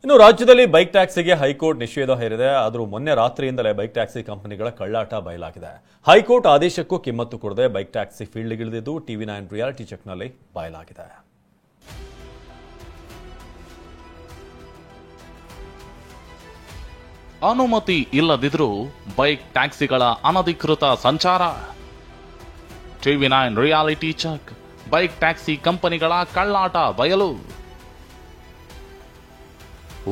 ಇನ್ನು ರಾಜ್ಯದಲ್ಲಿ bike ಟ್ಯಾಕ್ಸಿಗೆ high court ನಿಷೇಧ ಹೇರಿದೆ. ಆದರೂ ಮೊನ್ನೆ ರಾತ್ರಿಯಿಂದಲೇ ಬೈಕ್ ಟ್ಯಾಕ್ಸಿ ಕಂಪನಿಗಳ ಕಳ್ಳಾಟ ಬಯಲಾಗಿದೆ. ಹೈಕೋರ್ಟ್ ಆದೇಶಕ್ಕೂ ಕಿಮ್ಮತ್ತು ಕೊಡದೆ ಬೈಕ್ ಟ್ಯಾಕ್ಸಿ ಫೀಲ್ಡ್ಗಿಳಿದಿದ್ದು TV9 ರಿಯಾಲಿಟಿ ಚೆಕ್ನಲ್ಲಿ ಬಯಲಾಗಿದೆ. ಅನುಮತಿ ಇಲ್ಲದಿದ್ರೂ ಬೈಕ್ ಟ್ಯಾಕ್ಸಿಗಳ ಅನಧಿಕೃತ ಸಂಚಾರ. TV9 reality check. Bike taxi ಕಂಪನಿಗಳ ಕಳ್ಳಾಟ ಬಯಲು.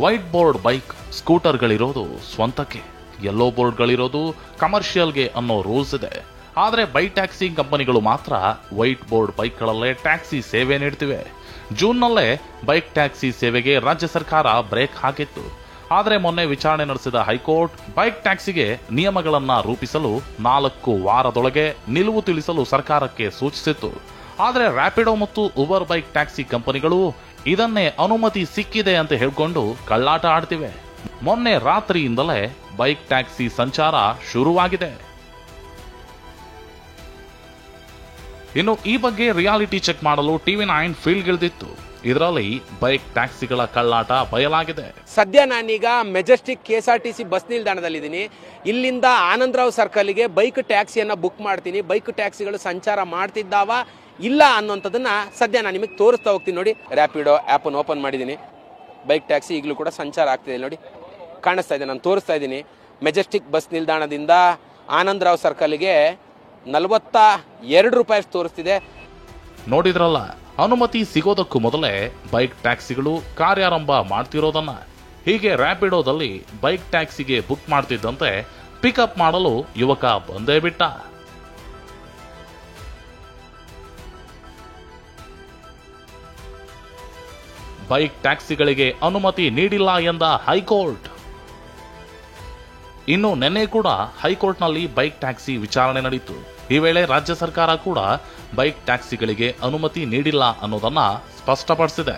ವೈಟ್ ಬೋರ್ಡ್ ಬೈಕ್ ಸ್ಕೂಟರ್ಗಳಿರೋದು ಸ್ವಂತಕ್ಕೆ, ಯೆಲ್ಲೋ ಬೋರ್ಡ್ಗಳಿರೋದು ಕಮರ್ಷಿಯಲ್ಗೆ ಅನ್ನೋ ರೂಲ್ಸ್ ಇದೆ. ಆದರೆ ಬೈಕ್ ಟ್ಯಾಕ್ಸಿ ಕಂಪನಿಗಳು ಮಾತ್ರ ವೈಟ್ ಬೋರ್ಡ್ ಬೈಕ್ಗಳಲ್ಲೇ ಟ್ಯಾಕ್ಸಿ ಸೇವೆ ನೀಡ್ತಿವೆ. ಜೂನ್ನಲ್ಲೇ ಬೈಕ್ ಟ್ಯಾಕ್ಸಿ ಸೇವೆಗೆ ರಾಜ್ಯ ಸರ್ಕಾರ ಬ್ರೇಕ್ ಹಾಕಿತ್ತು. ಆದರೆ ಮೊನ್ನೆ ವಿಚಾರಣೆ ನಡೆಸಿದ ಹೈಕೋರ್ಟ್ ಬೈಕ್ ಟ್ಯಾಕ್ಸಿಗೆ ನಿಯಮಗಳನ್ನ ರೂಪಿಸಲು 4 ವಾರದೊಳಗೆ ನಿಲುವು ತಿಳಿಸಲು ಸರ್ಕಾರಕ್ಕೆ ಸೂಚಿಸಿತ್ತು. ಆದರೆ ರ್ಯಾಪಿಡೋ ಮತ್ತು ಉಬರ್ ಬೈಕ್ ಟ್ಯಾಕ್ಸಿ ಕಂಪನಿಗಳು ಇದನ್ನೇ ಅನುಮತಿ ಸಿಕ್ಕಿದೆ ಅಂತ ಹೇಳ್ಕೊಂಡು ಕಳ್ಳಾಟ ಆಡ್ತಿವೆ. ಮೊನ್ನೆ ರಾತ್ರಿಯಿಂದಲೇ ಬೈಕ್ ಟ್ಯಾಕ್ಸಿ ಸಂಚಾರ ಶುರುವಾಗಿದೆ. ಇನ್ನು ಈ ಬಗ್ಗೆ ರಿಯಾಲಿಟಿ ಚೆಕ್ ಮಾಡಲು TV9 ಫೀಲ್ಡ್ಗಿಳಿದಿತ್ತು. ಇದರಲ್ಲಿ ಬೈಕ್ ಟ್ಯಾಕ್ಸಿಗಳ ಕಳ್ಳಾಟ ಬಯಲಾಗಿದೆ. ಸದ್ಯ ನಾನೀಗ ಮೆಜೆಸ್ಟಿಕ್ KSRTC ಬಸ್ ನಿಲ್ದಾಣದಲ್ಲಿದ್ದೀನಿ. ಇಲ್ಲಿಂದ ಆನಂದರಾವ್ ಸರ್ಕಲ್ಗೆ ಬೈಕ್ ಟ್ಯಾಕ್ಸಿಯನ್ನ ಬುಕ್ ಮಾಡ್ತೀನಿ. ಬೈಕ್ ಟ್ಯಾಕ್ಸಿಗಳು ಸಂಚಾರ ಮಾಡ್ತಿದ್ದಾವ ಇಲ್ಲ ಅನ್ನೋಂಥದ್ದನ್ನ ಸದ್ಯ ನಾನು ನಿಮಗೆ ತೋರಿಸ್ತಾ ಹೋಗ್ತೀನಿ. ನೋಡಿ, ರ್ಯಾಪಿಡೋ ಆ್ಯಪನ್ನು ಓಪನ್ ಮಾಡಿದ್ದೀನಿ. ಬೈಕ್ ಟ್ಯಾಕ್ಸಿ ಈಗಲೂ ಕೂಡ ಸಂಚಾರ ಆಗ್ತಿದೆ. ನೋಡಿ, ಕಾಣಿಸ್ತಾ ಇದೆ. ನಾನು ತೋರಿಸ್ತಾ ಇದ್ದೀನಿ. ಮೆಜೆಸ್ಟಿಕ್ ಬಸ್ ನಿಲ್ದಾಣದಿಂದ ಆನಂದರಾವ್ ಸರ್ಕಲ್ಗೆ 42 ರೂಪಾಯಿ ತೋರಿಸ್ತಿದೆ. ನೋಡಿದ್ರಲ್ಲ, ಅನುಮತಿ ಸಿಗೋದಕ್ಕೂ ಮೊದಲೇ ಬೈಕ್ ಟ್ಯಾಕ್ಸಿಗಳು ಕಾರ್ಯಾರಂಭ ಮಾಡ್ತಿರೋದನ್ನ. ಹೀಗೆ ರ್ಯಾಪಿಡೋದಲ್ಲಿ ಬೈಕ್ ಟ್ಯಾಕ್ಸಿಗೆ ಬುಕ್ ಮಾಡ್ತಿದ್ದಂತೆ ಪಿಕಪ್ ಮಾಡಲು ಯುವಕ ಬಂದೇ ಬಿಟ್ಟ. ಬೈಕ್ ಟ್ಯಾಕ್ಸಿಗಳಿಗೆ ಅನುಮತಿ ನೀಡಿಲ್ಲ ಎಂದ ಹೈಕೋರ್ಟ್. ಇನ್ನು ನಿನ್ನೆ ಕೂಡ ಹೈಕೋರ್ಟ್ನಲ್ಲಿ ಬೈಕ್ ಟ್ಯಾಕ್ಸಿ ವಿಚಾರಣೆ ನಡೆಯಿತು. ಈ ವೇಳೆ ರಾಜ್ಯ ಸರ್ಕಾರ ಕೂಡ ಬೈಕ್ ಟ್ಯಾಕ್ಸಿಗಳಿಗೆ ಅನುಮತಿ ನೀಡಿಲ್ಲ ಅನ್ನೋದನ್ನ ಸ್ಪಷ್ಟಪಡಿಸಿದೆ.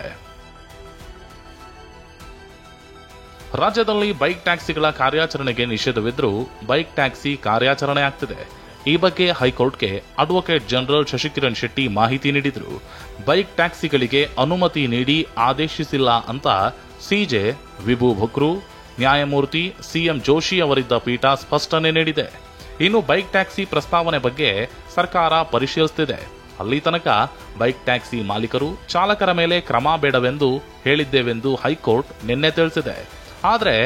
ರಾಜ್ಯದಲ್ಲಿ ಬೈಕ್ ಟ್ಯಾಕ್ಸಿಗಳ ಕಾರ್ಯಾಚರಣೆಗೆ ನಿಷೇಧವಿದ್ರೂ ಬೈಕ್ ಟ್ಯಾಕ್ಸಿ ಕಾರ್ಯಾಚರಣೆ ಆಗ್ತಿದೆ. ಈ ಬಗ್ಗೆ ಹೈಕೋರ್ಟ್ಗೆ ಅಡ್ವೊಕೇಟ್ ಜನರಲ್ ಶಶಿಕಿರಣ್ ಶೆಟ್ಟಿ ಮಾಹಿತಿ ನೀಡಿದ್ರು. ಬೈಕ್ ಟ್ಯಾಕ್ಸಿಗಳಿಗೆ ಅನುಮತಿ ನೀಡಿ ಆದೇಶಿಸಿಲ್ಲ ಅಂತ ಸಿಜೆ ವಿಭು ಭುಕ್ರು, ನ್ಯಾಯಮೂರ್ತಿ CM ಜೋಶಿ ಅವರಿದ್ದ ಪೀಠ ಸ್ಪಷ್ಟನೆ ನೀಡಿದೆ. ಇನ್ನು ಬೈಕ್ ಟ್ಯಾಕ್ಸಿ ಪ್ರಸ್ತಾವನೆ ಬಗ್ಗೆ ಸರ್ಕಾರ ಪರಿಶೀಲಿಸುತ್ತಿದೆ. ಅಲ್ಲಿ ತನಕ ಬೈಕ್ ಟ್ಯಾಕ್ಸಿ ಮಾಲೀಕರು ಚಾಲಕರ ಮೇಲೆ ಕ್ರಮ ಬೇಡವೆಂದು ಹೇಳಿದ್ದೇವೆಂದು ಹೈಕೋರ್ಟ್ ನಿನ್ನೆ ತಿಳಿಸಿದೆ. ಆದರೆ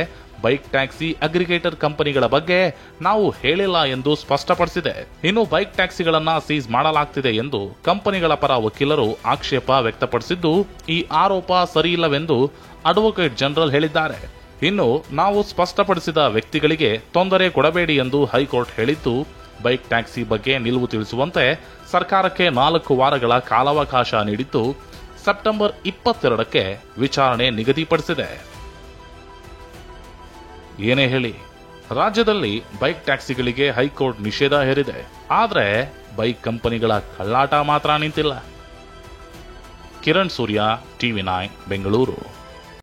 ಬೈಕ್ ಟ್ಯಾಕ್ಸಿ ಅಗ್ರಿಗೇಟರ್ ಕಂಪನಿಗಳ ಬಗ್ಗೆ ನಾವು ಹೇಳಿಲ್ಲ ಎಂದು ಸ್ಪಷ್ಟಪಡಿಸಿದೆ. ಇನ್ನು ಬೈಕ್ ಟ್ಯಾಕ್ಸಿಗಳನ್ನ ಸೀಸ್ ಮಾಡಲಾಗ್ತಿದೆ ಎಂದು ಕಂಪನಿಗಳ ಪರ ವಕೀಲರು ಆಕ್ಷೇಪ ವ್ಯಕ್ತಪಡಿಸಿದ್ದು, ಈ ಆರೋಪ ಸರಿಯಿಲ್ಲವೆಂದು ಅಡ್ವೊಕೇಟ್ ಜನರಲ್ ಹೇಳಿದ್ದಾರೆ. ಇನ್ನು ನಾವು ಸ್ಪಷ್ಟಪಡಿಸಿದ ವ್ಯಕ್ತಿಗಳಿಗೆ ತೊಂದರೆ ಕೊಡಬೇಡಿ ಎಂದು ಹೈಕೋರ್ಟ್ ಹೇಳಿದ್ದು, ಬೈಕ್ ಟ್ಯಾಕ್ಸಿ ಬಗ್ಗೆ ನಿಲುವು ತಿಳಿಸುವಂತೆ ಸರ್ಕಾರಕ್ಕೆ 4 ವಾರಗಳ ಕಾಲಾವಕಾಶ ನೀಡಿದ್ದು, ಸೆಪ್ಟೆಂಬರ್ 22ಕ್ಕೆ ವಿಚಾರಣೆ ನಿಗದಿಪಡಿಸಿದೆ. ಏನೇ ಹೇಳಿ, ರಾಜ್ಯದಲ್ಲಿ ಬೈಕ್ ಟ್ಯಾಕ್ಸಿಗಳಿಗೆ ಹೈಕೋರ್ಟ್ ನಿಷೇಧ ಹೇರಿದೆ. ಆದರೆ ಬೈಕ್ ಕಂಪನಿಗಳ ಕಳ್ಳಾಟ ಮಾತ್ರ ನಿಂತಿಲ್ಲ. ಕಿರಣ್ ಸೂರ್ಯ, TV9 ಬೆಂಗಳೂರು.